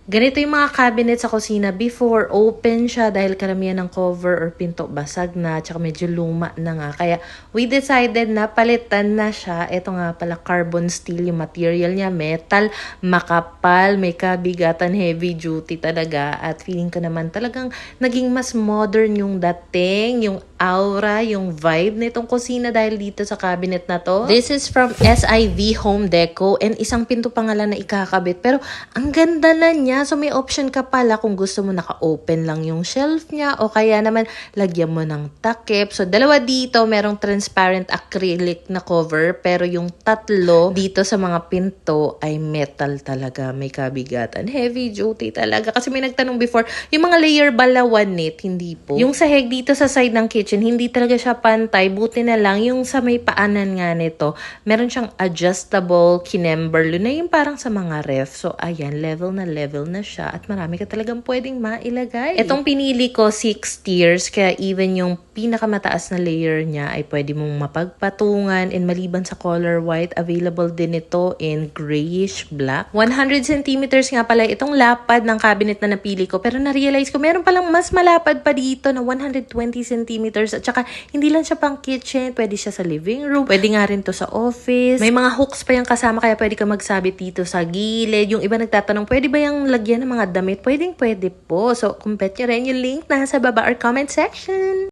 Ganito yung mga cabinet sa kusina. Before, open siya dahil karamihan ng cover or pinto basag na, tsaka medyo luma na nga. Kaya we decided na palitan na siya. Ito nga pala, carbon steel yung material niya. Metal, makapal, may kabigatan, heavy duty talaga. At feeling ko naman talagang naging mas modern yung dating, yung aura, yung vibe nitong kusina dahil dito sa cabinet na to. This is from SIV Home Deco and isang pinto pa nga lang na ikakabit. Pero ang ganda na niya. So may option ka pala kung gusto mo naka-open lang yung shelf niya o kaya naman lagyan mo ng takip. So dalawa dito, merong transparent acrylic na cover pero yung tatlo dito sa mga pinto ay metal talaga. May kabigatan. Heavy duty talaga. Kasi may nagtanong before, yung mga layer bala one knit, hindi po. Yung sahig dito sa side ng kitchen, hindi talaga siya pantay. Buti na lang yung sa may paanan nga nito, meron siyang adjustable kinemberlo na yung parang sa mga ref. So ayan, level na siya at marami ka talagang pwedeng mailagay. Itong pinili ko 6 tiers kaya even yung pinakamataas na layer niya ay pwede mong mapagpatungan and maliban sa color white, available din ito in grayish black. 100 centimeters nga pala itong lapad ng cabinet na napili ko pero na-realize ko meron palang mas malapad pa dito na 120 centimeters at saka hindi lang siya pang kitchen, pwede siya sa living room, pwede nga rin to sa office. May mga hooks pa yung kasama kaya pwede ka magsabit dito sa gilid. Yung iba nagtatanong, pwede ba yung lagyan ng mga damit? Pwede po. So, kumpet nyo rin yung link nasa baba or comment section.